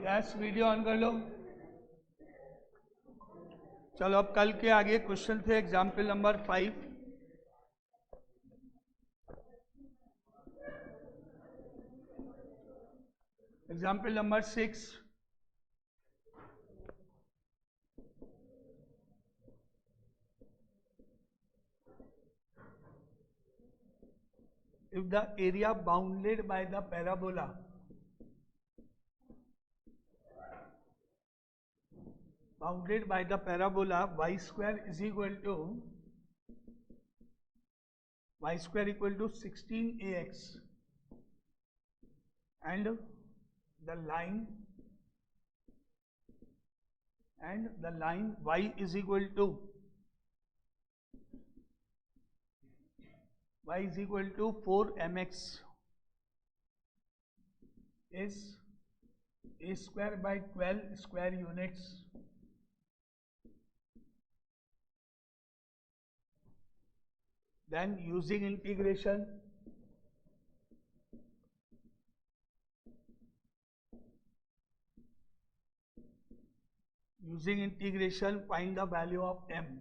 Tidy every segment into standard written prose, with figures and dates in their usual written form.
Yes, video on कर लो। चलो अब कल के आगे क्वेश्चन थे example number 5। Example number 6, if the area bounded by the parabola y square is equal to 16ax and the line y is equal to 4mx is a square by 12 square units then using integration find the value of m.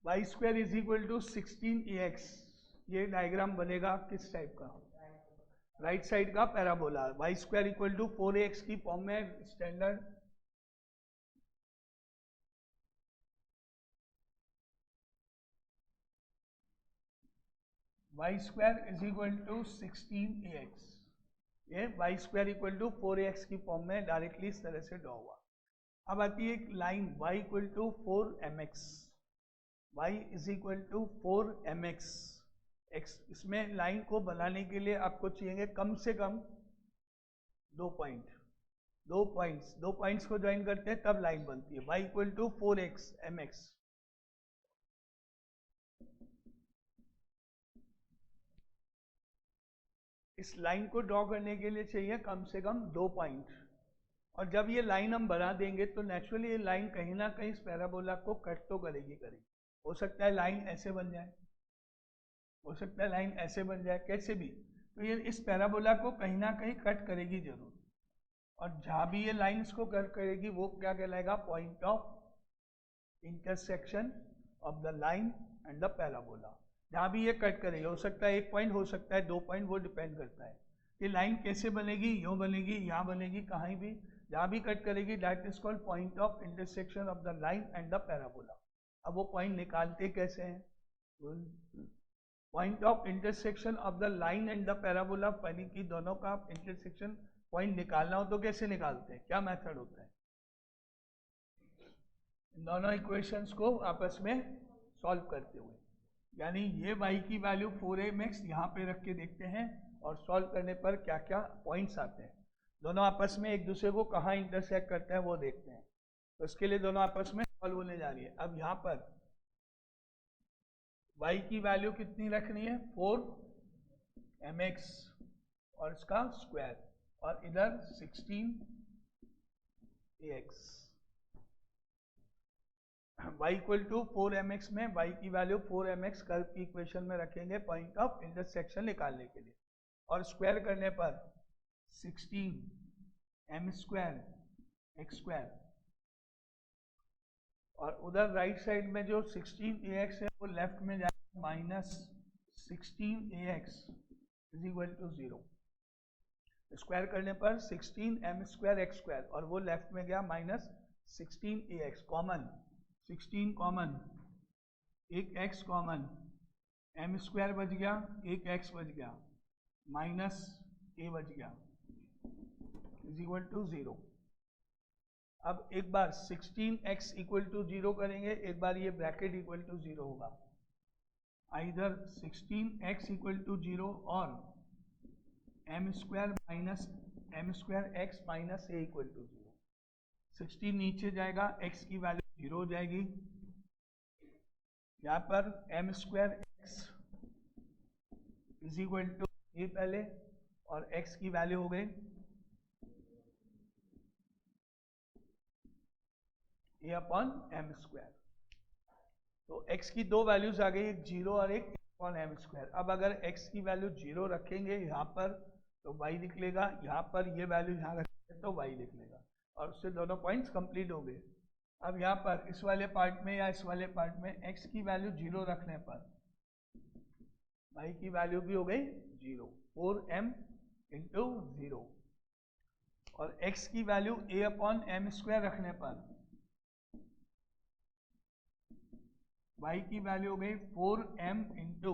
y square is equal to 16ax। ये diagram बनेगा किस type का? Right side का parabola. y square equal to 4ax की form में standard y square is equal to 16ax। ये y square equal to 4ax की form में डायरेक्टली इस तरह से ड्रॉ हुआ। अब आती है एक line y equal to 4mx, y is equal to 4mx। इसमें लाइन को बनाने के लिए आपको चाहिए कम से कम 2 पॉइंट्स को ज्वाइन करते हैं तब लाइन बनती है। y equal to 4x mx। इस लाइन को ड्रॉ करने के लिए चाहिए कम से कम 2 पॉइंट। और जब ये लाइन हम बना देंगे तो नेचुरली ये लाइन कहीं ना कहीं इस पैराबोला को कट तो करेगी। हो सकता है लाइन ऐसे बन जाए, हो सकता है लाइन ऐसे बन जाए, कैसे भी तो ये इस पैराबोला को कहीं ना कहीं कट करेगी जरूर। और जहाँ भी ये लाइन इसको कट करेगी वो क्या कहलाएगा? Point of intersection of the line and the parabola. जहाँ भी ये कट करेगी, हो सकता है 1 पॉइंट, हो सकता है 2 पॉइंट, वो डिपेंड करता है कि लाइन कैसे बनेगी, यूँ बनेगी, यहाँ बनेगी, कहीं भी जहाँ भी कट करेगी that is called point of intersection of the line and the parabola. अब वो पॉइंट निकालते कैसे हैं? Point of intersection of the line and the parabola, यानी कि दोनों का इंटरसेक्शन पॉइंट निकालना हो तो कैसे निकालते हैं, क्या मेथड होता है? दोनों इक्वेशंस को आपस में सॉल्व करते हुए, यानी ये y की वैल्यू 4mx यहाँ पे रख के देखते हैं और सॉल्व करने पर क्या क्या पॉइंट्स आते हैं, दोनों आपस में एक दूसरे को कहाँ इंटरसेक्ट करते हैं वो देखते हैं। तो इसके लिए दोनों आपस में सॉल्व होने जा रही है। अब यहाँ पर y की वैल्यू कितनी रखनी है? 4mx और इसका स्क्वायर, और इधर 16ax। y equal to 4mx में y की वैल्यू 4mx कर्व की इक्वेशन में रखेंगे पॉइंट ऑफ इंटरसेक्शन निकालने के लिए, और स्क्वायर करने पर 16m स्क्वायर x स्क्वायर, और उधर राइट साइड में जो 16ax है वो लेफ्ट में जाएगा minus 16ax is equal to 0। Square करने पर 16m स्क्वायर x स्क्वायर, और वो लेफ्ट में गया माइनस 16ax, कॉमन 16 कॉमन, एक x कॉमन, m स्क्वायर बच गया, एक x बच गया, माइनस a बच गया इज इक्वल टू 0। अब एक बार 16x इक्वल टू 0 करेंगे, एक बार ये ब्रैकेट इक्वल टू 0 होगा, इधर 16x इक्वल टू 0 और m square minus m square x minus a equal to 0। 16 नीचे जाएगा, x की वैल्यू 0 हो जाएगी, यहाँ पर m square x is equal to a पहले, और x की वैल्यू हो गई a अपॉन m स्क्वायर। तो x की दो वैल्यूज आ गई, एक 0 और एक अपॉन एम स्क्वायर। अब अगर x की वैल्यू 0 रखेंगे यहाँ पर तो y निकलेगा, यहाँ पर ये वैल्यू यहाँ रखेंगे तो y निकलेगा, और उससे दोनों पॉइंट्स कंप्लीट हो गए। अब यहाँ पर इस वाले पार्ट में या इस वाले पार्ट में x की वैल्यू 0 रखने पर y की वैल्यू भी हो गई 0, 4m इंटू 0, और x की value a upon m square रखने पर y की वैल्यू हो गई 4m into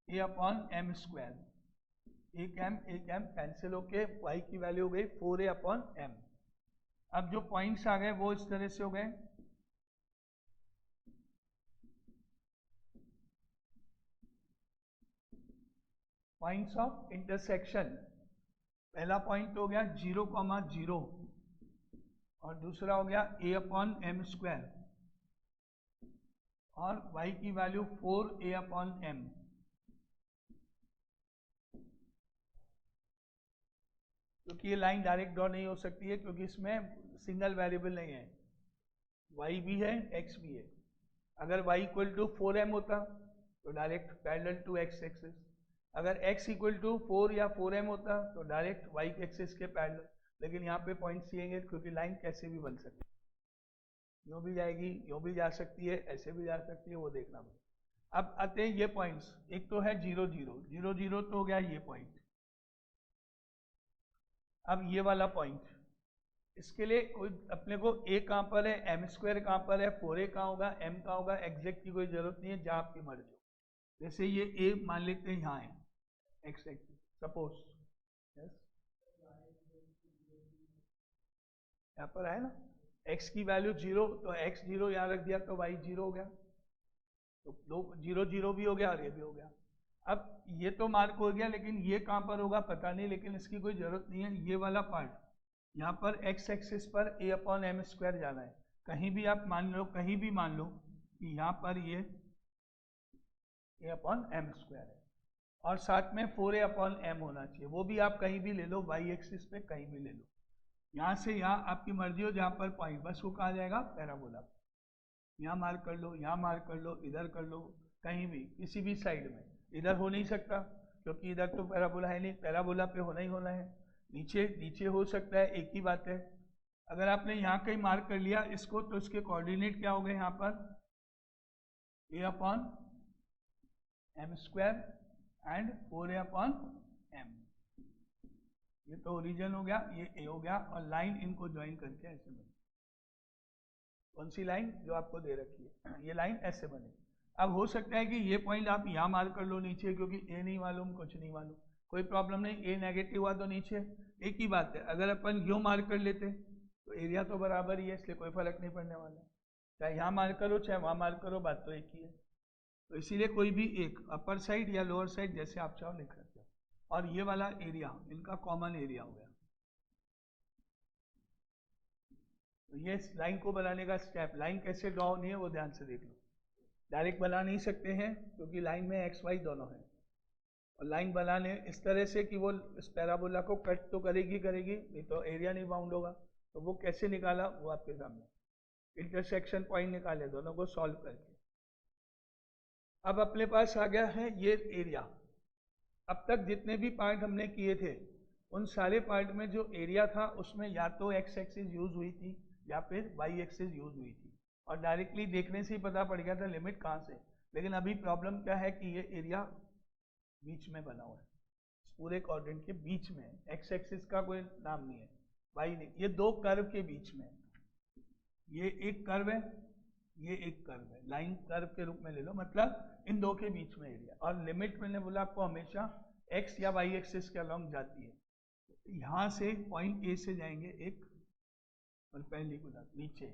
a upon m square. एक m कैंसिल होके y की वैल्यू हो गई 4a अपॉन m। अब जो पॉइंट्स आ गए वो इस तरह से हो गए, पॉइंट्स ऑफ इंटरसेक्शन। पहला पॉइंट हो गया 0,0 और दूसरा हो गया a अपॉन एम स्क्वायर, और y की वैल्यू 4a अपॉन m। क्योंकि ये लाइन डायरेक्ट ड्रॉ नहीं हो सकती है क्योंकि इसमें सिंगल वेरिएबल नहीं है, y भी है x भी है। अगर y इक्वल टू 4m होता तो direct parallel to x axis, अगर x इक्वल टू 4 या 4m होता तो डायरेक्ट y एक्सिस के पैरेलल। लेकिन यहाँ पे पॉइंट्स ये हैं क्योंकि लाइन कैसे भी बन सकती है, यूँ भी जाएगी, यूँ भी जा सकती है, ऐसे भी जा सकती है, वो देखना पड़ेगा। अब आते हैं ये पॉइंट्स, एक तो है 0 0 0 0 तो हो गया ये पॉइंट। अब ये वाला पॉइंट, इसके लिए कोई अपने को a कहाँ पर है, एम स्क्वायर कहाँ पर है, 4a कहाँ होगा, m कहाँ होगा, एग्जैक्ट की कोई जरूरत नहीं है, जहाँ आपकी मर्जी हो। जैसे ये a मान लेते हैं यहाँ है x एक्सिस, सपोज यहाँ पर है ना, x की वैल्यू 0 तो x 0 यहाँ रख दिया तो y 0 हो गया, तो दो 0 0 भी हो गया और ये भी हो गया। अब ये तो मार्क हो गया, लेकिन ये कहाँ पर होगा पता नहीं, लेकिन इसकी कोई जरूरत नहीं है। ये वाला पार्ट यहाँ पर x एक्सिस पर a अपॉन एम स्क्वायर जाना है, कहीं भी आप मान लो, कहीं भी मान लो कि यहाँ पर ये a अपॉन एम स्क्वायर है, और साथ में 4a अपॉन m होना चाहिए, वो भी आप कहीं भी ले लो, y एक्सिस पे कहीं भी ले लो, यहाँ से यहाँ आपकी मर्जी हो, जहाँ पर पॉइंट बस वो कहा जाएगा पैराबोला। यहाँ मार्क कर लो, यहाँ मार्क कर लो, इधर कर लो, कहीं भी किसी भी साइड में। इधर हो नहीं सकता क्योंकि इधर तो पैराबोला है नहीं, पैराबोला पे होना ही होना है। नीचे नीचे हो सकता है, एक ही बात है। अगर आपने यहाँ कहीं मार्क कर लिया इसको तो इसके कोऑर्डिनेट क्या हो गए यहाँ पर, a upon m square and 4a upon m। ये तो ओरिजिन हो गया, ये a हो गया, और लाइन इनको ज्वाइन करके ऐसे बने। कौन सी लाइन, जो आपको दे रखी है, ये लाइन ऐसे बने। अब हो सकता है कि ये पॉइंट आप यहाँ मार्क कर लो नीचे, क्योंकि a नहीं मालूम, कुछ नहीं मालूम, कोई प्रॉब्लम नहीं, a नेगेटिव हुआ तो नीचे एक ही बात है। अगर अपन यूँ मार्क कर लेते तो एरिया तो बराबर ही है, इसलिए कोई फर्क नहीं पड़ने वाला, चाहे यहाँ मार्क करो चाहे वहाँ मार्क करो, बात तो एक ही है। तो इसीलिए कोई भी एक अपर साइड या लोअर साइड जैसे आप चाहो लिख सकते हो। और ये वाला एरिया इनका कॉमन एरिया हो गया। तो ये लाइन को बनाने का स्टेप, लाइन कैसे ड्रॉ होनी है वो ध्यान से देख लो। डायरेक्ट बना नहीं सकते हैं क्योंकि लाइन में एक्स वाई दोनों है, और लाइन बनाने इस तरह से कि वो इस पैराबोला को कट तो करेगी नहीं तो एरिया नहीं बाउंड होगा। तो वो कैसे निकाला वो आपके सामने, इंटरसेक्शन पॉइंट निकाले दोनों को सॉल्व करके। अब अपने पास आ गया है ये एरिया। अब तक जितने भी पार्ट हमने किए थे उन सारे पार्ट में जो एरिया था उसमें या तो एक्स एक्सिस यूज हुई थी या फिर वाई एक्सिस यूज हुई थी, और डायरेक्टली देखने से ही पता पड़ गया था लिमिट कहाँ से। लेकिन अभी प्रॉब्लम क्या है कि ये एरिया बीच में बना हुआ है, इस पूरे क्वाड्रेंट के बीच में, एक्स एक्सिस का कोई नाम नहीं है, वाई नहीं, ये दो कर्व के बीच में, ये एक कर्व है, ये एक कर्व है, लाइन कर्व के रूप में ले लो, मतलब इन दो के बीच में एरिया। और लिमिट मैंने बोला आपको हमेशा एक्स या वाई एक्सिस के अलॉन्ग जाती है। यहाँ से पॉइंट ए से जाएंगे एक परपेंडिकुलर नीचे,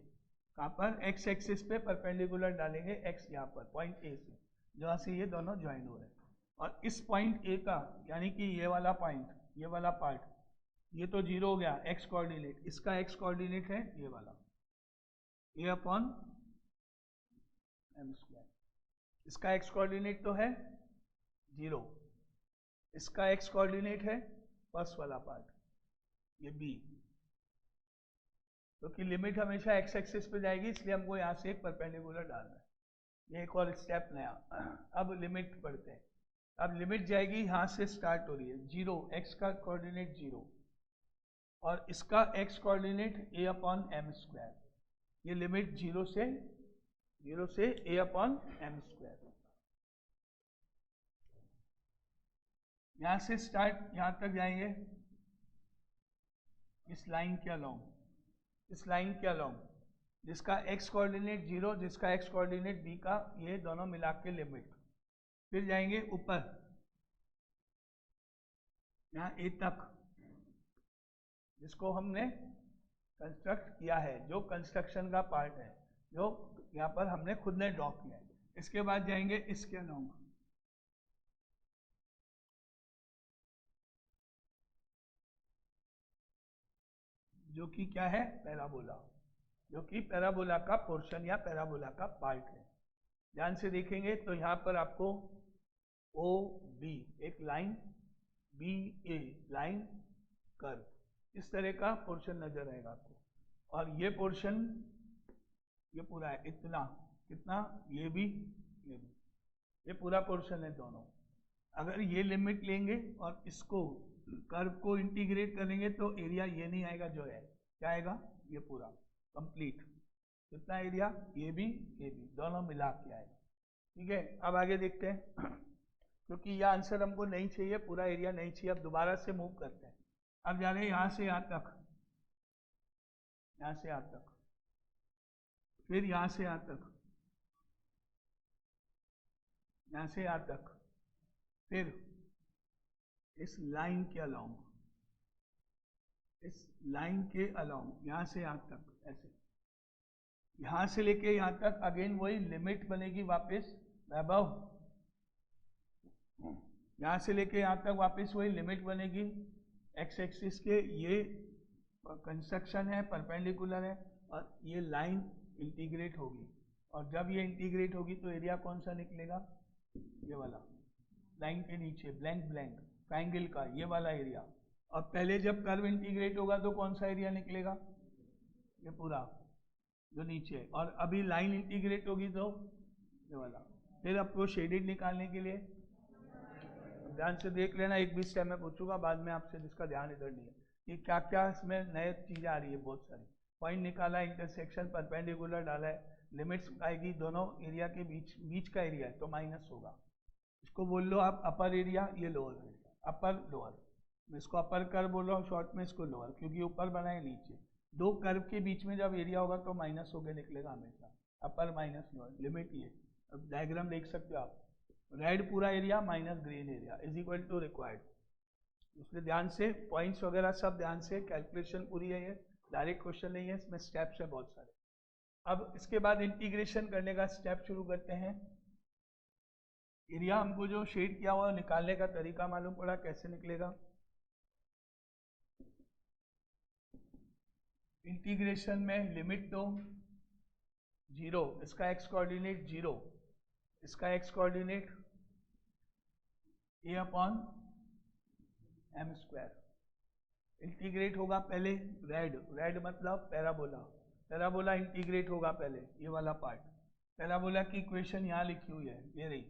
कहाँ पर, एक्स एक्सिस पे परपेंडिकुलर डालेंगे एक्स यहाँ पर पॉइंट ए से, जहाँ से ये दोनों ज्वाइन हो रहे हैं। और इस पॉइंट ए का यानी कि ये वाला पॉइंट, ये वाला पार्ट, ये तो 0 हो गया एक्स कोऑर्डिनेट, इसका एक्स कोऑर्डिनेट है ये वाला ए अपॉन एम स्क्वायर, इसका एक्स कोऑर्डिनेट तो है 0, इसका एक्स कोऑर्डिनेट है फर्स्ट वाला पार्ट ये बी, क्योंकि लिमिट हमेशा एक्स एक्सिस पे जाएगी इसलिए हमको यहाँ से एक परपेंडिकुलर डालना है। ये एक और स्टेप नया। अब लिमिट पढ़ते हैं। अब लिमिट जाएगी, यहाँ से स्टार्ट हो रही है 0, x का कोऑर्डिनेट 0 और इसका x कोऑर्डिनेट a/m²। ये लिमिट 0 से a/m²। यहाँ से स्टार्ट यहाँ तक जाएंगे, इस लाइन के अलोंग, जिसका x कोऑर्डिनेट 0, जिसका x कोऑर्डिनेट b का, ये दोनों मिला के लिमिट। फिर जाएंगे ऊपर यहाँ a तक, जिसको हमने कंस्ट्रक्ट किया है, जो कंस्ट्रक्शन का पार्ट है, जो यहाँ पर हमने खुद ने ड्रॉ किया है। इसके बाद जाएंगे इसके अलोंग, जो कि क्या है, पैराबोला, जो कि पैराबोला का पोर्शन या पैराबोला का पार्ट है। ध्यान से देखेंगे तो यहाँ पर आपको ओ बी एक लाइन, बी ए लाइन, कर्व, इस तरह का पोर्शन नजर आएगा आपको। और ये पोर्शन ये पूरा है, इतना कितना, ये भी ये पूरा पोर्शन है दोनों। अगर ये लिमिट लेंगे और इसको कर्व को इंटीग्रेट करेंगे तो एरिया ये नहीं आएगा, जो है क्या आएगा, ये पूरा कंप्लीट। कितना एरिया, ये भी दोनों मिला के आएगा। ठीक है, अब आगे देखते हैं। क्योंकि यह आंसर हमको नहीं चाहिए, पूरा एरिया नहीं चाहिए। अब दोबारा से मूव करते हैं। अब जा रहे हैं यहाँ से यहाँ तक, यहाँ से यहाँ तक, फिर यहाँ से यहाँ तक, यहाँ से यहाँ तक, फिर इस लाइन के अलोंग, इस लाइन के अलोंग, यहाँ से यहाँ तक, ऐसे यहाँ से लेके यहाँ तक। अगेन वही लिमिट बनेगी वापस, वैभव, यहाँ से लेके यहाँ तक वापस वही लिमिट बनेगी। एक्स एक्सिस के ये कंस्ट्रक्शन है, परपेंडिकुलर है, और ये लाइन इंटीग्रेट होगी। और जब ये इंटीग्रेट होगी तो एरिया कौन सा निकलेगा, ये वाला, लाइन के नीचे ब्लैंक ट्राइंगल का ये वाला एरिया। और पहले जब कर्व इंटीग्रेट होगा तो कौन सा एरिया निकलेगा, ये पूरा जो नीचे है। और अभी लाइन इंटीग्रेट होगी तो ये वाला। फिर आपको शेडेड निकालने के लिए ध्यान से देख लेना, एक भी स्टेप में पूछूंगा बाद में आपसे, जिसका ध्यान इधर नहीं है कि क्या क्या इसमें नए चीज़ें आ रही है, बहुत सारी। पॉइंट निकाला, इंटरसेक्शन, परपेंडिकुलर डाला है, लिमिट्स आएगी, दोनों एरिया के बीच का एरिया है तो माइनस होगा। इसको बोल लो आप अपर एरिया, ये लोअर एरिया, अपर लोअर। मैं इसको अपर कर्व बोल रहा हूँ शॉर्ट में, इसको लोअर, क्योंकि ऊपर बनाए नीचे। दो कर्व के बीच में जब एरिया होगा तो माइनस होकर निकलेगा हमेशा, अपर माइनस लोअर, लिमिट ये। अब डायग्राम देख सकते हो आप, रेड पूरा area minus green area is equal to required. इसलिए ध्यान से पॉइंट्स वगैरह सब ध्यान से, कैलकुलेशन पूरी है, ये डायरेक्ट क्वेश्चन नहीं है, इसमें स्टेप्स है बहुत सारे। अब इसके बाद इंटीग्रेशन करने का स्टेप शुरू करते हैं। एरिया हमको जो शेड किया हुआ निकालने का तरीका मालूम पड़ा, कैसे निकलेगा। इंटीग्रेशन में लिमिट दो 0, इसका एक्स कोऑर्डिनेट 0, इसका एक्स कोऑर्डिनेट a/m²। इंटीग्रेट होगा पहले रेड मतलब पैराबोला इंटीग्रेट होगा पहले, ये वाला पार्ट। पैराबोला की इक्वेशन यहाँ लिखी हुई है, ये रही।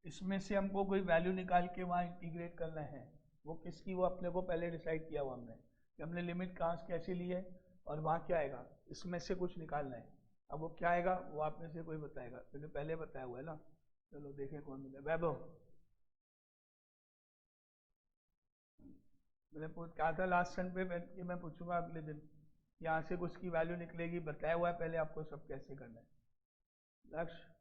इसमें से हमको कोई वैल्यू निकाल के वहाँ इंटीग्रेट करना है। वो किसकी, वो अपने को पहले डिसाइड किया हुआ हमने कि हमने लिमिट कहाँ से कैसे ली है, और वहाँ क्या आएगा, इसमें से कुछ निकालना है। अब वो क्या आएगा वो आप में से कोई बताएगा, क्योंकि पहले बताया हुआ है ना। चलो देखें कौन मिले। वैभव, मैंने कहा था लास्ट सन पे बैठ के मैं पूछूंगा अगले दिन, यहाँ से कुछ की वैल्यू निकलेगी, बताया हुआ है पहले आपको सब कैसे करना है। लक्ष्य,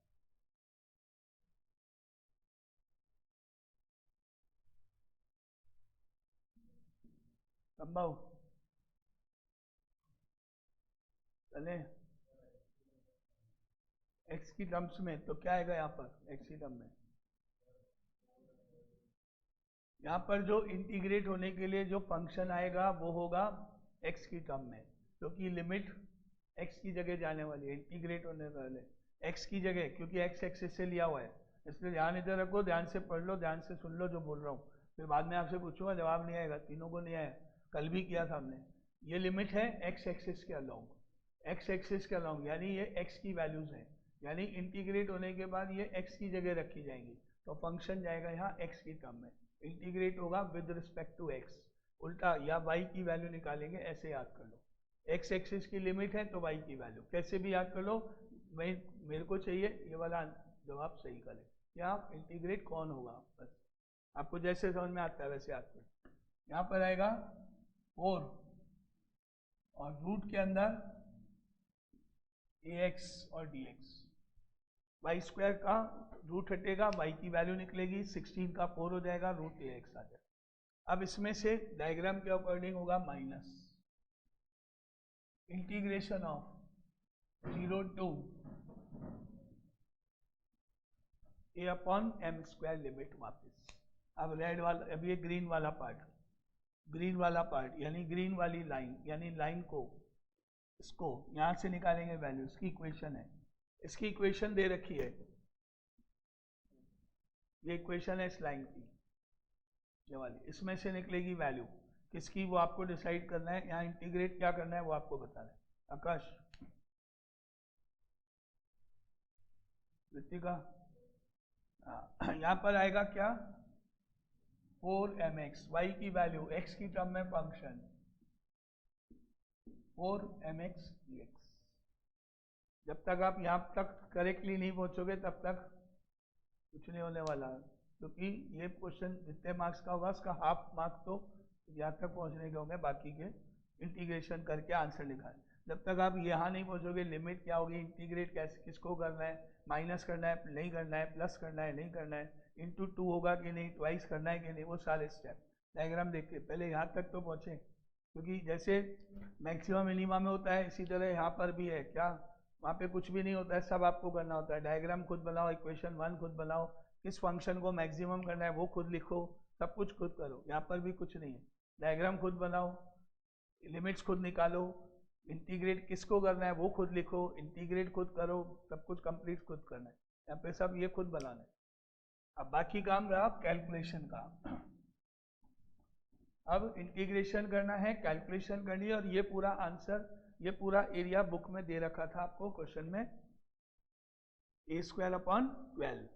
संभव, चले एक्स की टर्म्स में, तो क्या आएगा यहाँ पर एक्स की टर्म में। यहाँ पर जो इंटीग्रेट होने के लिए जो फंक्शन आएगा वो होगा एक्स की टर्म में, क्योंकि लिमिट एक्स की जगह जाने वाली है, इंटीग्रेट होने वाले एक्स की जगह, क्योंकि एक्स एक्सिस से लिया हुआ है। इसलिए ध्यान इधर रखो, ध्यान से पढ़ लो, ध्यान से सुन लो जो बोल रहा हूँ, फिर बाद में आपसे पूछूंगा, जवाब नहीं आएगा, तीनों को नहीं आया, कल भी किया था हमने। ये लिमिट है एक्स एक्सिस के अलोंग, एक्स एक्सिस के अलोंग, यानी ये एक्स की वैल्यूज हैं। यानी इंटीग्रेट होने के बाद ये x की जगह रखी जाएंगी, तो फंक्शन जाएगा यहाँ x की टर्म में, इंटीग्रेट होगा विद रिस्पेक्ट टू x, उल्टा या y की वैल्यू निकालेंगे, ऐसे याद कर लो। x एक्सिस की लिमिट है तो y की वैल्यू, कैसे भी याद कर लो, मैं मेरे को चाहिए ये वाला जवाब सही करें, या इंटीग्रेट कौन होगा, बस आपको जैसे समझ में आता है वैसे याद करो। यहाँ पर आएगा 4 और रूट के अंदर ax और dx, वाई स्क्वायर का रूट हटेगा, y की वैल्यू निकलेगी, 16 का 4 हो जाएगा, रूट ax आ जाएगा। अब इसमें से डायग्राम के अकॉर्डिंग होगा minus integration of 0 to a upon m square limit वापस। अब रेड वाला, अब ये ग्रीन वाला पार्ट यानी ग्रीन वाली लाइन, यानी लाइन को इसको यहां से निकालेंगे वैल्यू, इसकी इक्वेशन है, इसकी इक्वेशन दे रखी है, ये इक्वेशन है इस लाइन की, ये वाली, इसमें से निकलेगी वैल्यू किसकी, वो आपको डिसाइड करना है, यहाँ इंटीग्रेट क्या करना है वो आपको बताना है। आकाश, ऋतिका, यहाँ पर आएगा क्या, 4mx, y की वैल्यू x की टर्म में फंक्शन 4mx dx। जब तक आप यहाँ तक करेक्टली नहीं पहुंचोगे तब तक कुछ नहीं होने वाला, क्योंकि ये क्वेश्चन जितने मार्क्स का होगा उसका हाफ मार्क्स तो यहाँ तक पहुंचने के होंगे, बाकी के इंटीग्रेशन करके आंसर निकालें। जब तक आप यहाँ नहीं पहुंचोगे लिमिट क्या होगी, इंटीग्रेट कैसे, किसको करना है, माइनस करना है नहीं करना है, प्लस करना है नहीं करना है, इंटू 2 होगा कि नहीं, ट्वाइस करना है कि नहीं, वो सारे स्टेप डायग्राम देख के पहले यहाँ तक तो पहुँचे, क्योंकि जैसे मैक्सिमम मिनिमम में होता है इसी तरह यहाँ पर भी है क्या, वहाँ पे कुछ भी नहीं होता है, सब आपको करना होता है। डायग्राम खुद बनाओ, इक्वेशन 1 खुद बनाओ, किस फंक्शन को मैक्सिमम करना है वो खुद लिखो, सब कुछ खुद करो, यहाँ पर भी कुछ नहीं है, डायग्राम खुद बनाओ, लिमिट्स खुद निकालो, इंटीग्रेट किसको करना है वो खुद लिखो, इंटीग्रेट खुद करो, सब कुछ कंप्लीट खुद करना है, यहाँ पे सब ये खुद बनाना है। अब बाकी काम रहा कैलकुलेशन का, अब इंटीग्रेशन करना है, कैलकुलेशन करनी है, और ये पूरा आंसर, ये पूरा एरिया बुक में दे रखा था आपको क्वेश्चन में, a स्क्वायर अपॉन 12,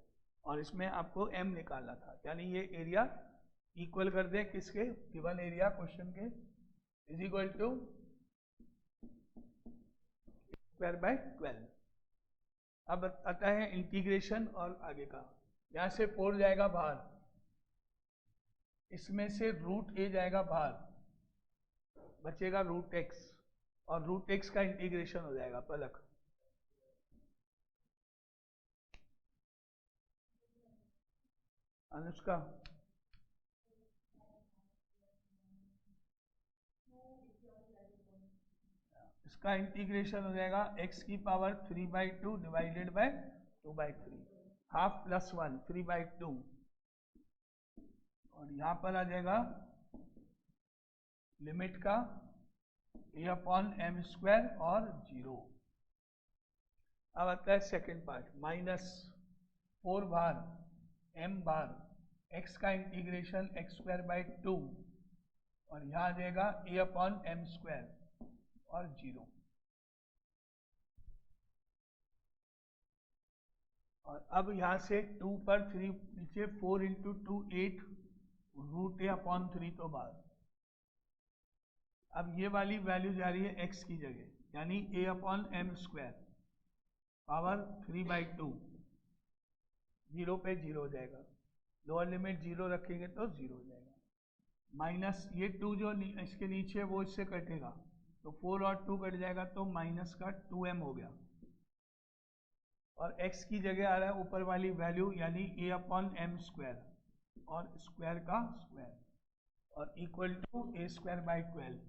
और इसमें आपको m निकालना था, यानी ये एरिया इक्वल कर दें किसके, गिवन एरिया क्वेश्चन के, is equal to square by 12। अब आता है इंटीग्रेशन और आगे का, यहाँ से 4 जाएगा बाहर, इसमें से रूट a जाएगा बाहर, बचेगा रूट x, और रूट x का इंटीग्रेशन हो जाएगा पलक। अनुष्का, इसका इंटीग्रेशन हो जाएगा x की power 3/2 divided by 2/3, half plus 1 3/2, और यहाँ पर आ जाएगा लिमिट का a अपॉन एम स्क्वायर और 0। अब आता है सेकेंड पार्ट, माइनस 4 बार m बार x का इंटीग्रेशन x स्क्वायर बाई 2, और यहाँ आ जाएगा a अपॉन एम स्क्वायर और 0, और अब यहाँ से 2 पर 3 नीचे, 4 इंटू 2 8, रूट a अपॉन 3 तो बाहर। अब ये वाली वैल्यू जा रही है x की जगह, यानी a upon m square power 3/2, 0 पे 0 हो जाएगा, लोअर लिमिट 0 रखेंगे तो 0 हो जाएगा, माइनस ये 2 जो इसके नीचे वो इससे कटेगा, तो 4 और 2 कट जाएगा, तो माइनस का 2m हो गया, और x की जगह आ रहा है ऊपर वाली वैल्यू, यानी a अपॉन एम स्क्वायर और स्क्वायर का स्क्वायर, और equal to a square by 12।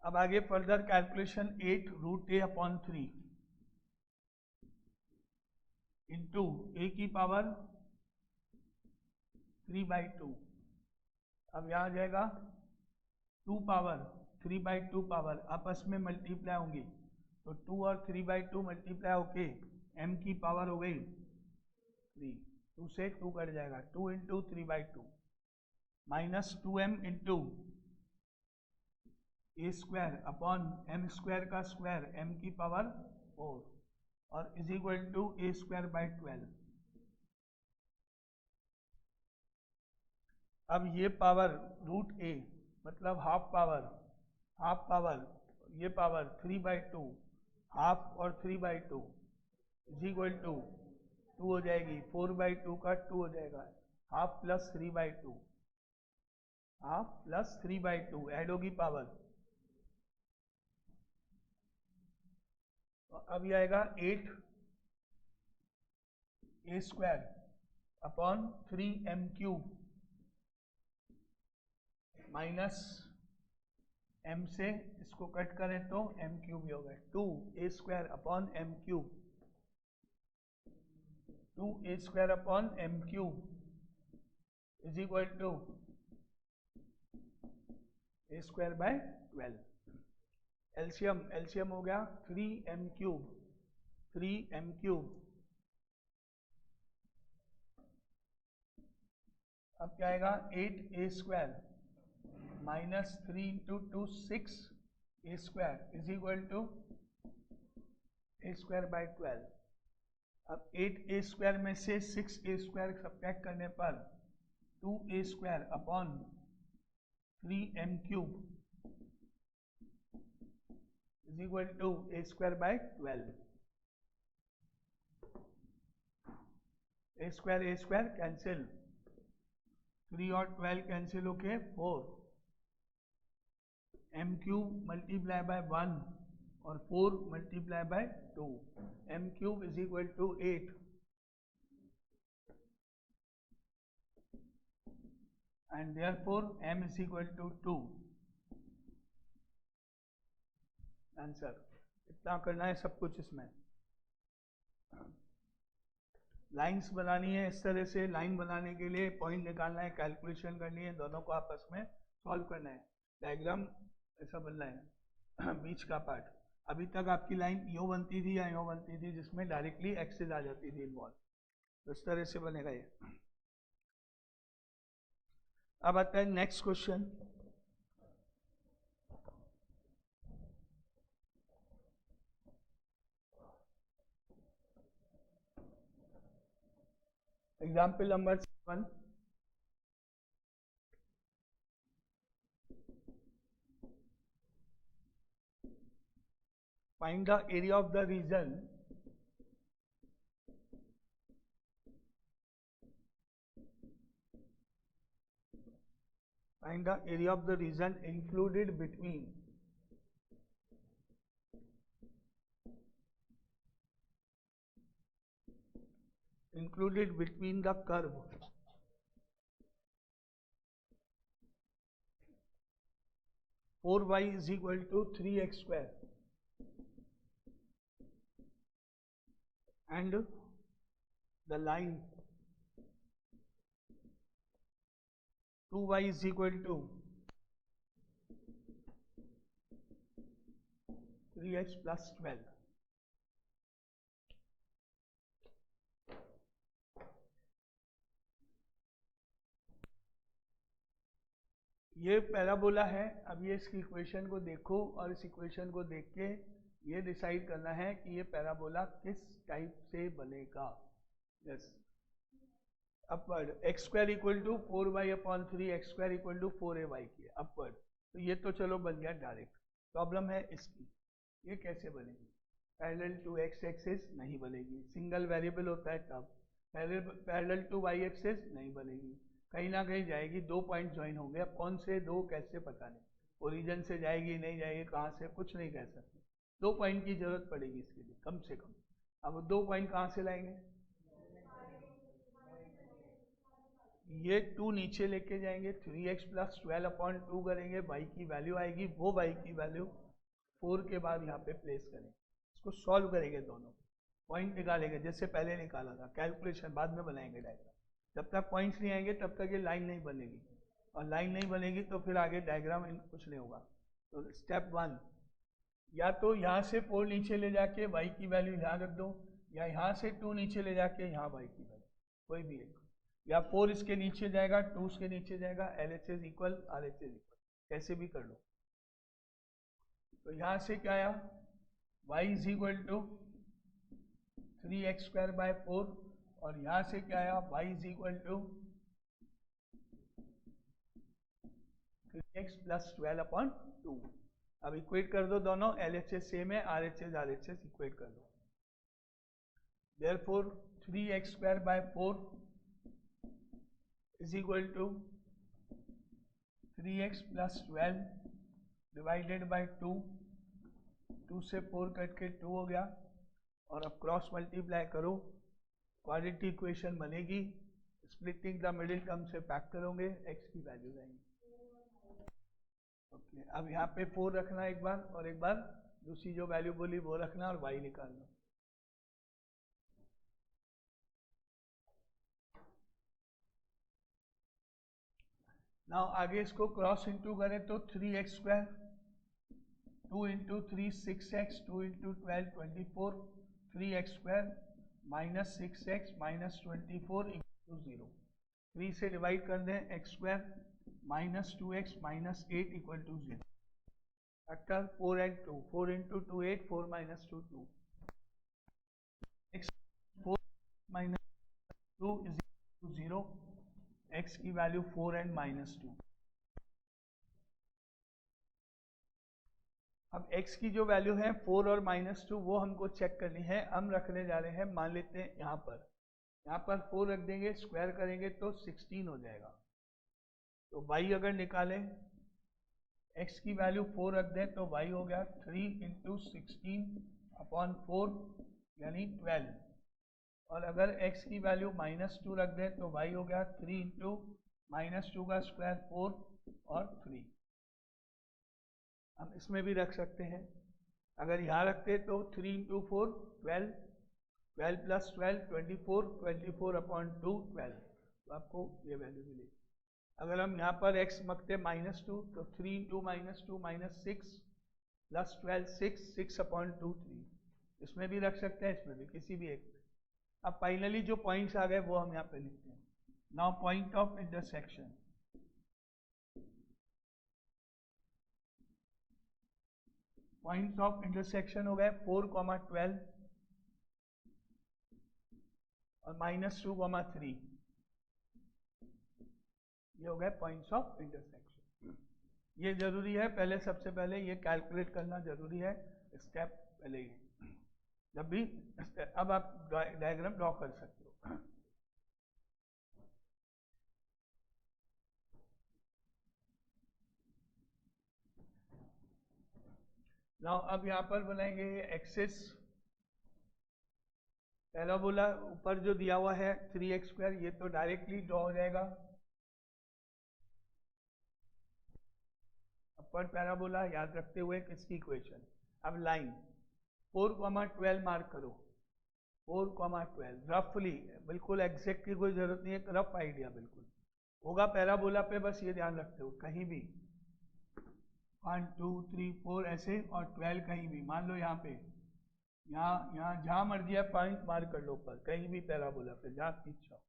अब आगे further calculation, 8 root a upon 3 into a की पावर 3/2, अब यहाँ आ जाएगा 2 पावर 3/2 पावर आपस में मल्टीप्लाई होंगी, तो 2 और 3/2 मल्टीप्लाई होके m की पावर हो गई 3, 2 से 2 कट जाएगा, 2 into 3/2 minus 2m into a square upon m square का स्क्वायर m की पावर 4 और is equal to A square by 12। अब ये पावर रूट ए मतलब हाफ पावर ये पावर 3/2 हाफ और 3/2 इज इक्वल टू 2 हो जाएगी, 4/2 का 2 हो जाएगा, half plus 3/2 half plus 3/2 add होगी पावर। अब ये आएगा 8 A square upon 3m³ minus m से इसको कट करें तो m³ ही होगा, 2 A square upon m³ 2 A square upon m³ is equal to A square by 12। LCM हो गया 3m³। अब क्या आएगा 8 A square minus 3 into 2 6 A square is equal to A square by 12। अब 8 ए स्क्वायर में से 6 ए स्क्वायर सब्ट्रैक्ट करने पर 2 A square upon 3m³ is equal to A square by 12। A square cancel, 3 और 12 cancel होके 4, m³ multiply by 1 और 4 multiply by 2, m³ is equal to 8 and therefore m is equal to 2। Answer इतना करना है सब कुछ। इसमें लाइंस बनानी है, इस तरह से लाइन बनाने के लिए पॉइंट निकालना है, कैलकुलेशन करनी है, दोनों को आपस में सॉल्व करना है, डायग्राम ऐसा बनना है बीच का पार्ट। अभी तक आपकी लाइन यो बनती थी या यो बनती थी जिसमें डायरेक्टली एक्सेस आ जाती थी इन्वॉल्व, तो इस तरह से बनेगा ये। अब आता है next question. Example number 7। Find the area of the region included between the curve 4y is equal to 3x square and the line 2y is equal to 3x plus 12। ये पैराबोला है। अब ये इसकी इक्वेशन को देखो और इस equation को देख के ये डिसाइड करना है कि ये पैराबोला किस टाइप से बनेगा। Yes, upward x square equal to 4y upon 3 x square equal to 4ay की अपवर्ड, तो ये तो चलो बन गया डायरेक्ट। प्रॉब्लम है इसकी, ये कैसे बनेगी। पैरेलल टू एक्स एक्सिस नहीं बनेगी, सिंगल वेरिएबल होता है तब। पैरेलल टू वाई एक्सिस नहीं बनेगी, कहीं ना कहीं जाएगी, 2 पॉइंट ज्वाइन होंगे। अब कौन से 2 कैसे पता नहीं, ओरिजिन से जाएगी नहीं जाएगी, कहाँ से, कुछ नहीं कह सकते। 2 पॉइंट की जरूरत पड़ेगी इसके लिए कम से कम। अब 2 पॉइंट कहाँ से लाएंगे, ये 2 नीचे लेके जाएंगे, 3x प्लस 12 अपॉन 2 करेंगे, y की वैल्यू आएगी, वो y की वैल्यू 4 के बाद यहाँ पे प्लेस करेंगे। इसको सॉल्व करेंगे, दोनों पॉइंट निकालेंगे जैसे पहले निकाला था। कैलकुलेशन बाद में बनाएंगे डायग्राम। जब तक पॉइंट्स नहीं आएंगे तब तक ये लाइन नहीं बनेगी, और लाइन नहीं बनेगी तो फिर आगे डायग्राम कुछ नहीं होगा। तो स्टेप 1, या तो यहाँ से 4 नीचे ले जाके y की वैल्यू यहाँ रख दो, या यहाँ से 2 नीचे ले जाके यहाँ y की वैल्यू, कोई भी एक, या 4 इसके नीचे जाएगा, 2 इसके नीचे जाएगा, LHS इक्वल RHS इक्वल, कैसे भी कर लो। तो यहाँ से क्या आया, y is equal to 3x² by 4, और यहाँ से क्या आया, y is equal to 3x plus 12/2। अब इक्वेट कर दो दोनों, LHS सेम है, RHS RHS इक्वेट कर दो। Therefore 3x² by 4 is equal to 3x plus 12 divided by 2, 2 से 4 कट के 2 हो गया, और अब क्रॉस मल्टीप्लाई करो, क्वाड्रेटिक इक्वेशन बनेगी। स्प्लिटिंग द मिडिल टर्म से फैक्टर होंगे, x की वैल्यू रहेंगी। ओके, अब यहाँ पे 4 रखना एक बार, और एक बार दूसरी जो वैल्यू बोली वो रखना, और y निकालना। नाउ आगे इसको क्रॉस इंटू करें तो 3x², 2 into 3 6x, 2 into 12 24, 3x² minus 6x minus 24 equal to 0। 3 से डिवाइड कर दें, x² minus 2x minus 8 equal to 0। Factor 4 and 2, 4 into 2 8, 4 minus 2 2, x 4 minus 2 is equal to 0, x की वैल्यू 4 and माइनस 2। अब x की जो वैल्यू है 4 और माइनस 2 वो हमको चेक करनी है। हम रखने जा रहे हैं, मान लेते हैं यहाँ पर 4 रख देंगे, स्क्वायर करेंगे तो 16 हो जाएगा। तो y अगर निकालें, x की वैल्यू 4 रख दें तो y हो गया 3 इंटू 16/4 यानी 12, और अगर x की वैल्यू माइनस 2 रख दें तो y हो गया 3 इंटू माइनस 2 का स्क्वायर 4 और 3। हम इसमें भी रख सकते हैं, अगर यहाँ रखते तो 3 इंटू 4 12, 12 प्लस 12 24, 24/2 12, तो आपको ये वैल्यू मिलेगी। अगर हम यहाँ पर x मकते माइनस 2 तो 3 इंटू माइनस 2 माइनस 6 प्लस 12 6, 6/2 3। इसमें भी रख सकते हैं, इसमें भी, किसी भी एक पे। अब फाइनली जो पॉइंट्स आ गए वो हम यहाँ पे लिखते हैं। Now point of intersection, points of intersection हो गए 4,12 और माइनस 2,3, ये हो गए पॉइंट्स ऑफ इंटरसेक्शन। ये जरूरी है, पहले सबसे पहले ये कैलकुलेट करना जरूरी है, स्टेप पहले ही, जब भी। अब आप डायग्राम ड्रॉ कर सकते हो। नाउ अब यहाँ पर बनाएंगे एक्सिस पैराबोला, ऊपर जो दिया हुआ है 3x², ये तो डायरेक्टली ड्रॉ हो जाएगा। अपर पैराबोला याद रखते हुए किसकी इक्वेशन। अब लाइन 4,12 मार्क करो, 4,12 रफली, बिल्कुल एग्जैक्ट की कोई जरूरत नहीं है, रफ आइडिया बिल्कुल होगा पैराबोला पे, बस ये ध्यान रखते हो कहीं भी 1 2 3 4 ऐसे, और 12 कहीं भी, मान लो यहाँ पे, यहाँ जहाँ मर्जी है पॉइंट मार्क कर लो ऊपर, कहीं भी पैराबोला पे जहाँ इच्छा हो।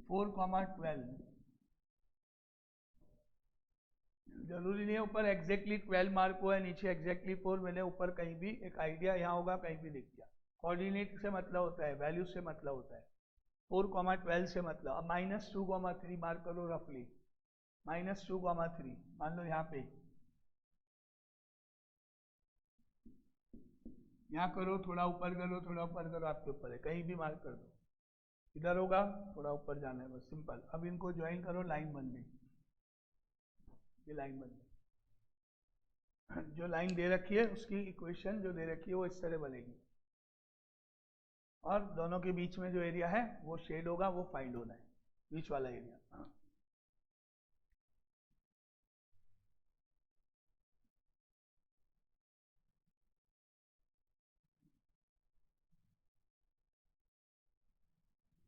4,12 जरूरी नहीं है ऊपर एग्जैक्टली 12 मार्क हुआ है, नीचे एग्जैक्टली 4 मिले, ऊपर कहीं भी एक आइडिया यहाँ होगा, कहीं भी लिख दिया। कोऑर्डिनेट से मतलब होता है, वैल्यू से मतलब होता है, 4,12 से मतलब। अब माइनस 2,3 मार्क करो रफली, माइनस 2,3 मान लो यहाँ पे, यहाँ करो, थोड़ा ऊपर करो, थोड़ा ऊपर करो, आपके ऊपर है, कहीं भी मार्क कर दो। इधर होगा, थोड़ा ऊपर जाना है, बस सिंपल। अब इनको ज्वाइन करो, लाइन बन गई, ये लाइन बन गई। जो लाइन दे रखी है उसकी इक्वेशन जो दे रखी है वो इस तरह बनेगी, और दोनों के बीच में जो एरिया है वो शेड होगा, वो फाइंड होना है, बीच वाला एरिया।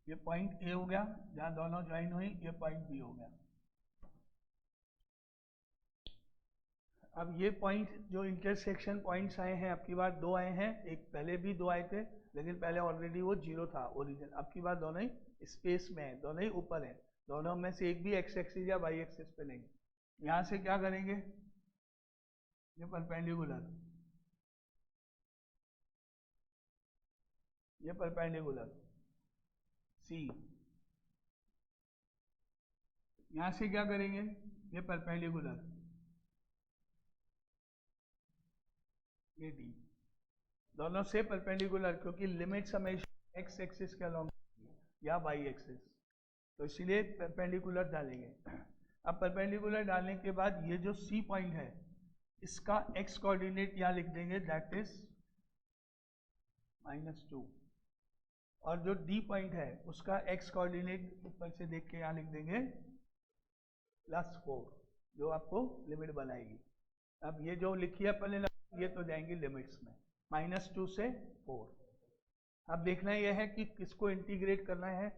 ये पॉइंट ए हो गया, जहां दोनों ज्वाइन हुई, ये पॉइंट बी हो गया। अब ये पॉइंट जो इंटरसेक्शन पॉइंट्स आए हैं, अब की बार 2 आए हैं, एक पहले भी 2 आए थे, लेकिन पहले ऑलरेडी वो 0 था ओरिजिन। अब की बार दोनों ही स्पेस में है, दोनों ही ऊपर है, दोनों में से एक भी एक्स एक्सिस या वाई एक्सिस पे नहीं। यहाँ से क्या करेंगे, ये परपेंडिकुलर, ये परपेंडिकुलर सी, यहां से क्या करेंगे, ये परपेंडिकुलर, ये डी, दोनों से परपेंडिकुलर, क्योंकि लिमिट्स हमेशा एक्स एक्सिस के अलॉन्ग या वाई एक्सिस, तो इसीलिए परपेंडिकुलर डालेंगे। अब परपेंडिकुलर डालने के बाद ये जो सी पॉइंट है इसका एक्स कोऑर्डिनेट यहाँ लिख देंगे, दैट इज -2, और जो डी पॉइंट है उसका एक्स कोऑर्डिनेट ऊपर से देख के यहाँ लिख देंगे +4, जो आपको लिमिट बनाएगी। अब ये जो लिखी है पहले ये तो जाएंगी लिमिट्स में, -2 से 4। अब देखना यह है कि किसको इंटीग्रेट करना है,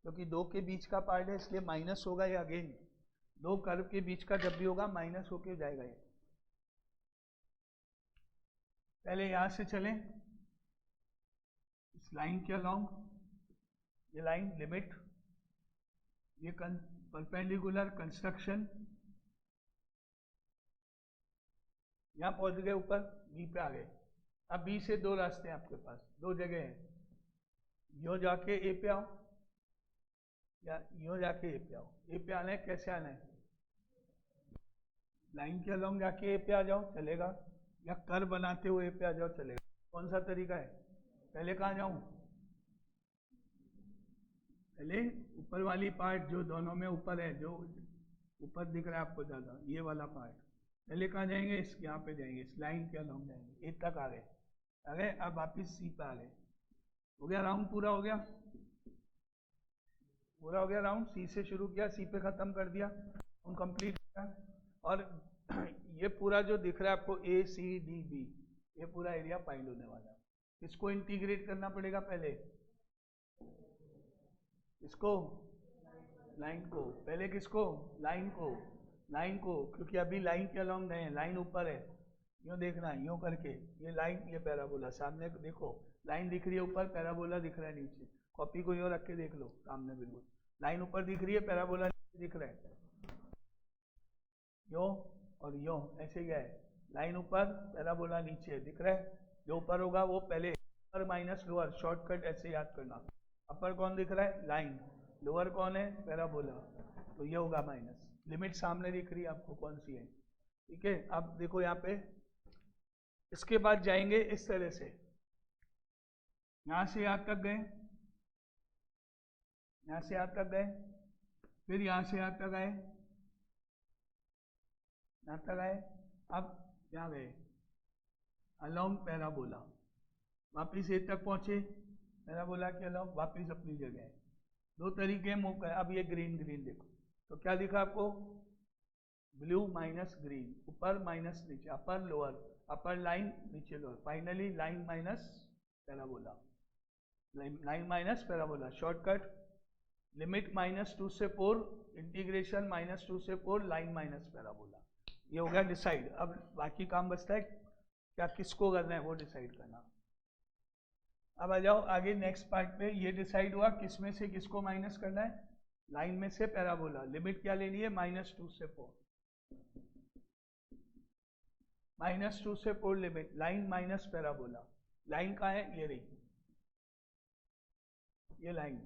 क्योंकि दो के बीच का पार्ट है इसलिए माइनस होगा, या अगेन दो कर्व के बीच का जब भी होगा माइनस होके जाएगा। ये पहले यहां से चलें इस लाइन के अलॉन्ग, ये लाइन लिमिट, ये परपेंडिकुलर कंस्ट्रक्शन, यहां पहुंच गए ऊपर, बी पे आ गए। अब बी से दो रास्ते हैं आपके पास, दो जगह हैं, यो जाके ए पे आओ या यो जाके ए पे आओ। ए पे आना है, कैसे आना है, लाइन के अलॉन्ग जाके ए पे आ जाओ चलेगा, या कर्व बनाते हुए ए पे आ जाओ चलेगा। कौन सा तरीका है, पहले कहाँ जाऊं, पहले ऊपर वाली पार्ट जो दोनों में ऊपर है, जो ऊपर दिख रहा है आपको ज्यादा, ये वाला पार्ट, पहले कहाँ जाएंगे, इस यहाँ पे जाएंगे, इस लाइन के अलॉन्ग जाएंगे, ए तक आ गए, अब वापिस सी पे आ गए, हो गया राउंड, पूरा हो गया, पूरा हो गया राउंड। सी से शुरू किया, सी पे खत्म कर दिया, हम कंप्लीट किया। और ये पूरा जो दिख रहा है आपको ए सी डी बी, ये पूरा एरिया फाइंड होने वाला है। इसको इंटीग्रेट करना पड़ेगा पहले, इसको लाइन को, पहले किसको, लाइन को, लाइन को, क्योंकि अभी लाइन के अलॉन्ग नहीं है, लाइन ऊपर है, यूँ देखना है, यूँ करके, ये लाइन, ये पैराबोला, सामने देखो लाइन दिख रही है ऊपर, पैराबोला दिख रहा है नीचे, कॉपी को यूँ रख के देख लो सामने, बिल्कुल लाइन ऊपर दिख रही है, पैराबोला दिख रहा है, यो और यो ऐसे क्या है, लाइन ऊपर पैराबोला नीचे दिख रहा है, जो ऊपर होगा वो पहले अपर माइनस लोअर, शॉर्टकट ऐसे याद करना, अपर कौन दिख रहा है, लाइन, लोअर कौन है, पैराबोला, तो ये होगा माइनस, लिमिट सामने दिख रही है आपको कौन सी है, ठीक है। अब देखो यहाँ पे, इसके बाद जाएंगे इस तरह से, यहां से यहां तक गए, यहां से यहां तक गए, फिर यहां से यहां तक आए, यहां तक आए, अब यहाँ गए अलॉन्ग पैराबोला, वापिस ए तक पहुंचे, पैराबोला के अलॉन्ग वापिस अपनी जगह है। दो तरीके मूव कर, अब ये ग्रीन ग्रीन देखो, तो क्या दिखा आपको, ब्लू माइनस ग्रीन, ऊपर माइनस नीचे, अपर लोअर, अपर लाइन नीचे lower, finally line minus parabola, line minus parabola, shortcut limit -2 से 4, इंटीग्रेशन -2 से 4, लाइन माइनस पैराबोला, ये हो गया डिसाइड। अब बाकी काम बचता है क्या किसको करना है वो डिसाइड करना। अब आ जाओ आगे नेक्स्ट पार्ट पे, ये डिसाइड हुआ किस में से किसको माइनस करना है, लाइन में से पैराबोला, लिमिट क्या लेनी है, -2 से 4, -2 से 4 limit, line minus parabola, line कहाँ है, ये रही, ये लाइन।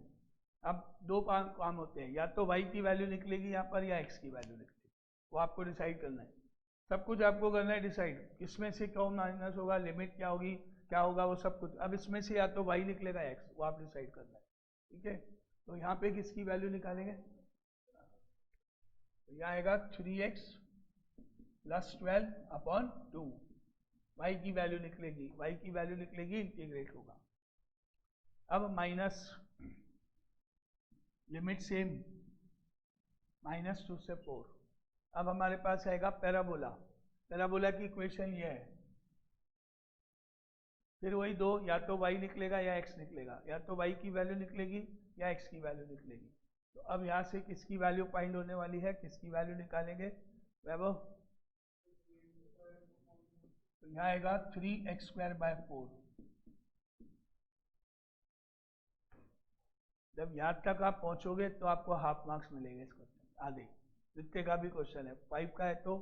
अब दो काम होते हैं, या तो y की वैल्यू निकलेगी यहाँ पर, या x की वैल्यू निकलेगी, वो आपको डिसाइड करना है, सब कुछ आपको करना है डिसाइड, किसमें से कौन माइनस होगा, लिमिट क्या होगी, क्या होगा वो सब कुछ। अब इसमें से या तो y निकलेगा x, वो आप डिसाइड करना है, ठीक है। तो यहाँ पे किसकी वैल्यू निकालेंगे, तो यहाँ आएगा 3x + 12/2, y की वैल्यू निकलेगी, y की वैल्यू निकलेगी, इंटीग्रेट होगा। अब माइनस, लिमिट सेम -2 से 4, अब हमारे पास आएगा पैराबोला, पैराबोला की इक्वेशन ये है, फिर वही दो, या तो y निकलेगा या x निकलेगा, या तो y की वैल्यू निकलेगी या x की वैल्यू निकलेगी। तो अब यहाँ से किसकी वैल्यू फाइंड होने वाली है, किसकी वैल्यू निकालेंगे वैभव, तो यहाँ आएगा 3x²/4, जब यहाँ तक आप पहुंचोगे तो आपको हाफ मार्क्स मिलेंगे इस क्वेश्चन, आधे जितने का भी क्वेश्चन है, 5 का है तो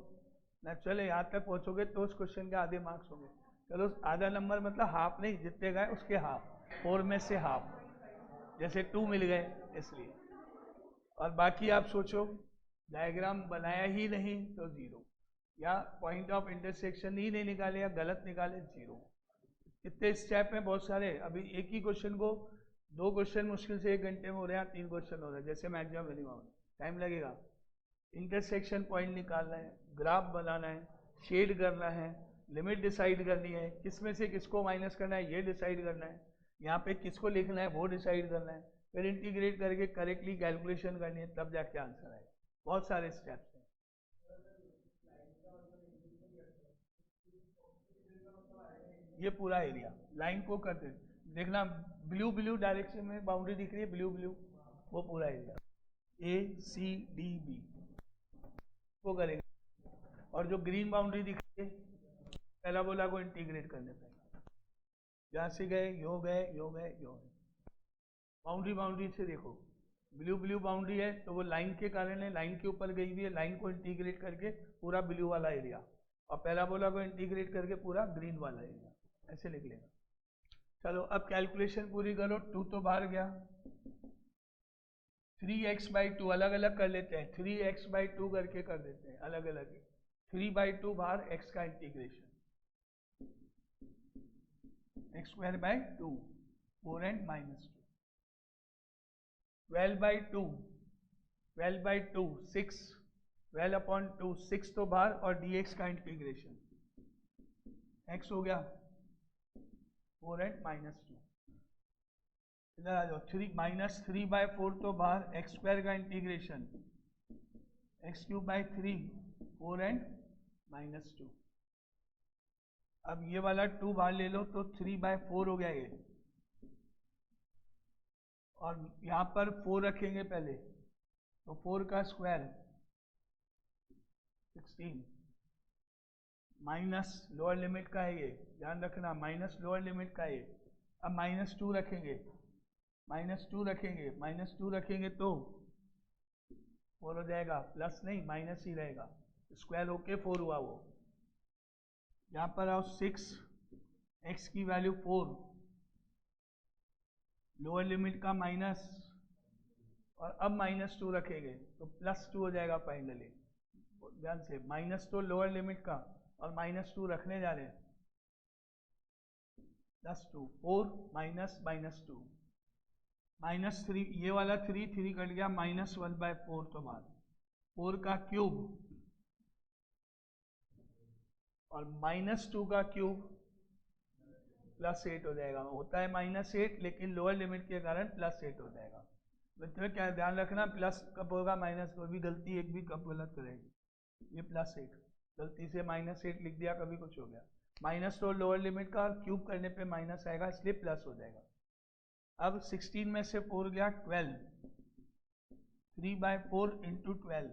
नेचुरल यहाँ तक पहुँचोगे तो उस क्वेश्चन के आधे मार्क्स होंगे। चलो आधा नंबर मतलब हाफ नहीं, जितने गए उसके हाफ, 4 में से हाफ, जैसे 2 मिल गए इसलिए। और बाकी आप सोचो डायग्राम बनाया ही नहीं तो 0, या पॉइंट ऑफ इंटरसेक्शन ही नहीं निकाले या गलत निकाले 0। कितने स्टेप हैं, बहुत सारे। अभी एक ही क्वेश्चन को 2 क्वेश्चन मुश्किल से 1 घंटे में हो रहे हैं, 3 क्वेश्चन हो रहे हैं, जैसे मैक्सिमम मिनिमम टाइम लगेगा। इंटरसेक्शन पॉइंट निकालना है, ग्राफ बनाना है, शेड करना है, लिमिट डिसाइड करनी है, किस में से किसको माइनस करना है ये डिसाइड करना है, यहाँ पे किसको लिखना है वो डिसाइड करना है, फिर इंटीग्रेट करके करेक्टली कैलकुलेशन करनी है, तब जाके आंसर आएगा। बहुत सारे स्टेप्स हैं। ये पूरा एरिया लाइन को करते देखना, ब्लू ब्लू डायरेक्शन में बाउंड्री दिख रही है, ब्लू ब्लू, वो पूरा एरिया ACDB को करेंगे। और जो ग्रीन बाउंड्री दिख रही है पैराबोला को इंटीग्रेट करने पे, जहाँ से गए यो गए यो गए यो गए, बाउंड्री से देखो ब्लू ब्लू बाउंड्री है तो वो लाइन के कारण है, लाइन के ऊपर गई हुई है, लाइन को इंटीग्रेट करके पूरा ब्लू वाला एरिया, और पैराबोला को इंटीग्रेट करके पूरा ग्रीन वाला एरिया, ऐसे लिख लेगा। चलो अब कैलकुलेशन पूरी करो। 2 तो बाहर गया, 3x/2 अलग अलग कर लेते हैं, 3x/2 करके कर देते हैं अलग अलग, 3/2 बाहर, x का इंटीग्रेशन, x²/2 4 and -2, 12/2 6, 12/2 6 तो बाहर, और dx का इंटीग्रेशन, x हो गया 4 and -2। इधर आ जाओ, 3/4 तो बाहर, x² का इंटीग्रेशन, x³ 4 and -2। अब ये वाला 2 बाहर ले लो तो 3/4 हो गया ये, और यहाँ पर 4 रखेंगे पहले, तो 4 का स्क्वायर 16, माइनस लोअर लिमिट का है ये, ध्यान रखना, माइनस लोअर लिमिट का है। अब -2 रखेंगे, -2 रखेंगे तो 4 हो जाएगा, प्लस नहीं माइनस ही रहेगा, स्क्वायर होके 4 हुआ वो। यहाँ पर आओ 6, x की वैल्यू 4, लोअर लिमिट का माइनस, और अब -2 रखेंगे तो +2 हो जाएगा फाइनली। ध्यान से, माइनस तो लोअर लिमिट का और -2 रखने जा रहे हैं, +2, 4 -2, -3, ये वाला 3 कट गया, -1/4 तो बाहर, 4 का क्यूब और -2 का क्यूब +8 हो जाएगा। होता है -8 लेकिन लोअर लिमिट के कारण +8 हो जाएगा। बच्चों क्या ध्यान रखना, प्लस कब होगा माइनस, कोई भी गलती एक भी कब गलत करेगी। ये +8, गलती से -8 लिख दिया, कभी कुछ हो गया, माइनस तो लोअर लिमिट का, और क्यूब करने पे माइनस आएगा, इसलिए प्लस हो जाएगा। अब 16 में से 4 गया 12, 3/4 × 12,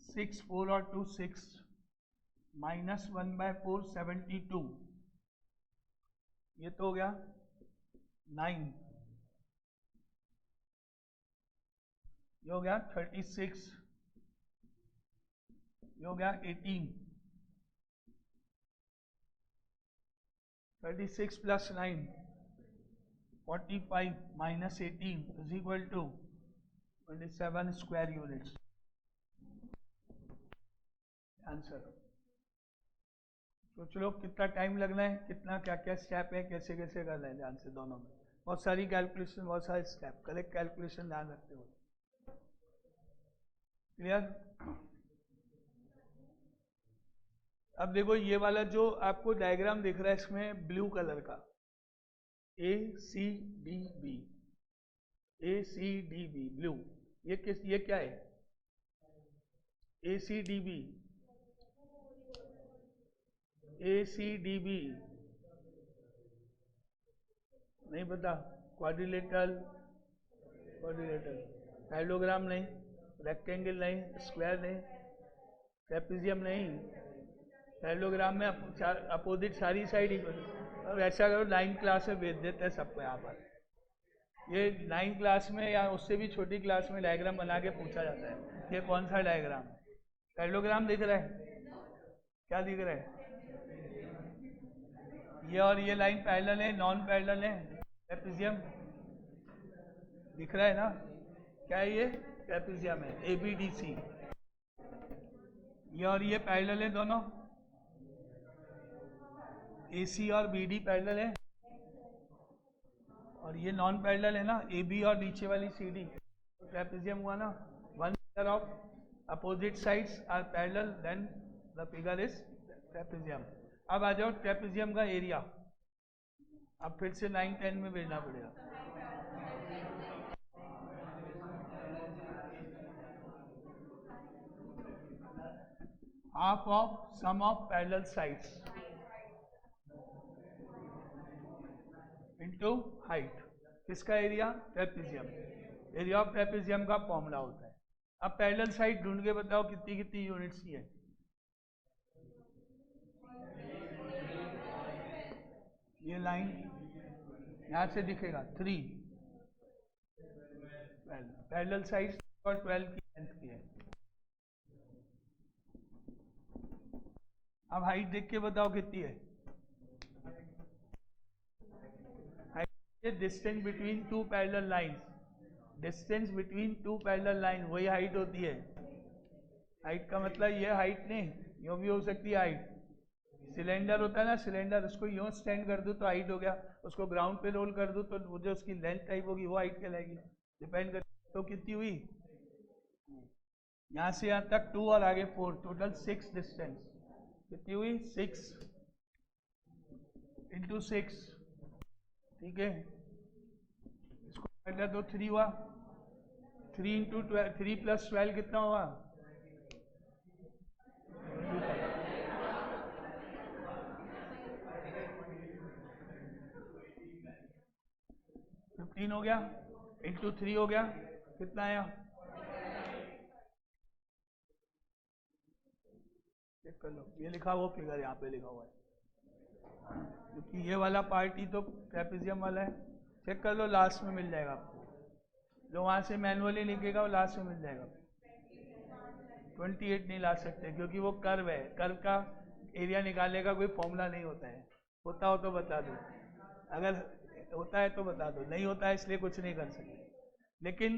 6, 4 और 2 6, -1/4 72, ये तो हो गया 9, ये हो गया 36, ये हो गया 18, 36 + 9 45 -18 = 27 स्क्वायर यूनिट्स आंसर। सोच लो कितना टाइम लगना है, कितना क्या क्या स्टेप है, कैसे कैसे करना है, ध्यान से दोनों में बहुत सारी कैलकुलेशन, बहुत सारे स्टेप, करेक्ट कैलकुलेशन ध्यान रखते हो। क्लियर? अब देखो ये वाला जो आपको डायग्राम दिख रहा है इसमें ब्लू कलर का ACDB ब्लू, ये क्या है ACDB नहीं पता, क्वाड्रिलेटरल, पैरेललोग्राम नहीं, रेक्टेंगल नहीं, स्क्वायर नहीं, ट्रेपेजियम नहीं, पैरेललोग्राम में अपोजिट सारी साइड इक्वल। अब ऐसा करो 9 क्लास में भेज देते हैं सबको यहाँ पर, ये 9 क्लास में या उससे भी छोटी क्लास में डायग्राम बना के पूछा जाता है, ये कौन सा डायग्राम है, पैरेललोग्राम दिख रहा है, क्या दिख रहा है? ये और ये लाइन पैरेलल है, नॉन पैरेलल है? ट्रेपेजियम दिख रहा है ना? क्या है ये? ट्रेपेजियम है, ABDC। ये और ये पैरेलल है दोनों, AC और BD पैरेलल है, और ये नॉन पैरेलल है ना, AB और नीचे वाली CD। ट्रेपेजियम हुआ ना, one figure of opposite sides are parallel, then the figure is trapezium. अब आ जाओ ट्रेपेजियम का एरिया। अब फिर से 9-10 में भेजना पड़ेगा। Half of sum of parallel sides into height. किसका area? Trapezium. Area of trapezium का फॉर्मूला होता है। अब पैरेलल साइड ढूंढ के बताओ कितनी कितनी यूनिट्स की है। ये लाइन यहां से दिखेगा 3 पैरेलल साइड और 12 की लेंथ की है। अब हाइट देख के बताओ कितनी है। Distance between two parallel lines, distance between two parallel line वही हाइट होती है। हाइट का मतलब ये हाइट नहीं, यूं भी हो सकती है हाइट। सिलेंडर होता है ना, सिलेंडर, उसको यूं स्टैंड कर दूं तो हाइट हो गया, उसको ग्राउंड पे रोल कर दूं तो वो जो उसकी लेंथ टाइप होगी वो हाइट कहलाएगी। डिपेंड कर तो कितनी हुई, यहाँ से यहाँ तक 2 और आगे 4, टोटल 6 डिस्टेंस। कितनी हुई? 6 इंटू 6, ठीक है। इसको पहले तो 3 हुआ, 3 इंटू 12, 3 प्लस 12 कितना हुआ? 15 हो गया, इंटू 3 हो गया, कितना आया? चेक कर लो, ये लिखा हुआ फिगर यहाँ पे लिखा हुआ है, क्योंकि ये वाला पार्ट ही तो ट्रेपेजियम वाला है। चेक कर लो, लास्ट में मिल जाएगा आपको। जो वहाँ से मैनुअली लिखेगा वो लास्ट में मिल जाएगा। 28 नहीं ला सकते क्योंकि वो कर्व है, कर्व का एरिया निकालने का कोई फॉर्मूला नहीं होता है। होता हो तो बता दो, अगर होता है तो बता दो, नहीं होता है इसलिए कुछ नहीं कर सकते। लेकिन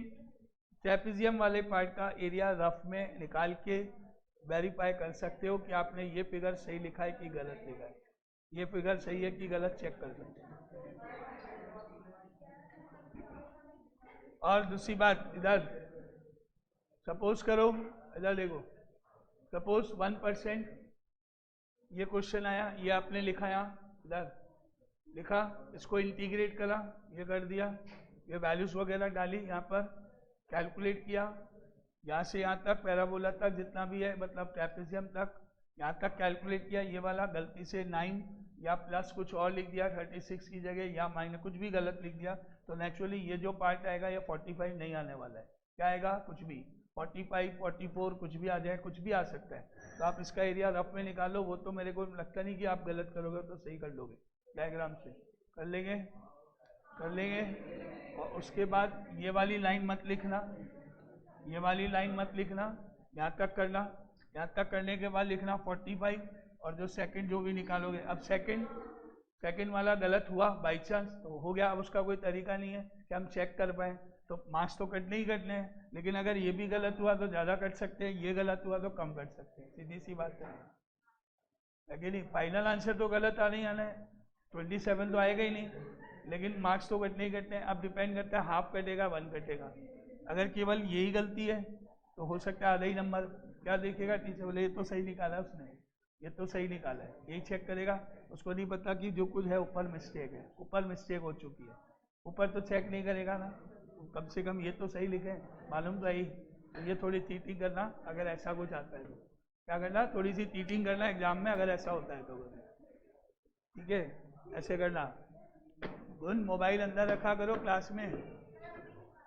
ट्रेपेजियम वाले पार्ट का एरिया रफ में निकाल के वेरीफाई कर सकते हो कि आपने ये फिगर सही लिखा है कि गलत लिखा है, ये फिगर सही है कि गलत, चेक कर सकते हैं। और दूसरी बात, इधर सपोज करो, इधर देखो, सपोज 1% ये क्वेश्चन आया, ये आपने लिखा, यहाँ इधर लिखा, इसको इंटीग्रेट करा, ये कर दिया, ये वैल्यूज वगैरह डाली, यहाँ पर कैलकुलेट किया, यहाँ से यहाँ तक पैराबोला तक जितना भी है, मतलब ट्रेपेजियम तक, यहाँ तक कैलकुलेट किया। ये वाला गलती से 9 या प्लस कुछ और लिख दिया 36 की जगह, या माइनस कुछ भी गलत लिख दिया, तो नेचुरली ये जो पार्ट आएगा ये 45 नहीं आने वाला है। क्या आएगा? कुछ भी 45, 44 कुछ भी आ जाए, कुछ भी आ सकता है। तो आप इसका एरिया रफ में निकालो, वो तो मेरे को लगता नहीं कि आप गलत करोगे, तो सही कर लोगे डायग्राम से, कर लेंगे, कर लेंगे। और उसके बाद ये वाली लाइन मत लिखना, ये वाली लाइन मत लिखना, यहाँ तक करना, यहाँ तक करने के बाद लिखना 45, और जो सेकंड जो भी निकालोगे। अब सेकंड वाला गलत हुआ बाई चांस तो हो गया, अब उसका कोई तरीका नहीं है कि हम चेक कर पाएँ, तो मार्क्स तो कटने ही कटने हैं। लेकिन अगर ये भी गलत हुआ तो ज़्यादा कट सकते हैं, ये गलत हुआ तो कम कट सकते हैं, सीधी सी बात है। लेकिन फाइनल आंसर तो गलत आने ही आना है, 27 तो आएगा ही नहीं, लेकिन मार्क्स तो कटने ही कटने हैं। अब डिपेंड करता है हाफ कटेगा 1 कटेगा। अगर केवल यही गलती है तो हो सकता है आधा ही नंबर। क्या देखेगा टीचर, बोले ये तो सही निकाला उसने, ये तो सही निकाला है, यही चेक करेगा। उसको नहीं पता कि जो कुछ है ऊपर मिस्टेक है, ऊपर मिस्टेक हो चुकी है, ऊपर तो चेक नहीं करेगा ना, कम से कम ये तो सही लिखे, मालूम तो आई। तो ये थोड़ी चीटिंग करना, अगर ऐसा कुछ आता है तो क्या करना, थोड़ी सी चीटिंग करना एग्जाम में, अगर ऐसा होता है तो, ठीक है, ऐसे करना। गुण मोबाइल अंदर रखा करो क्लास में।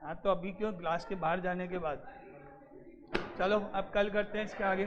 हाँ तो अभी क्यों, क्लास के बाहर जाने के बाद। चलो अब कल करते हैं इसके आगे।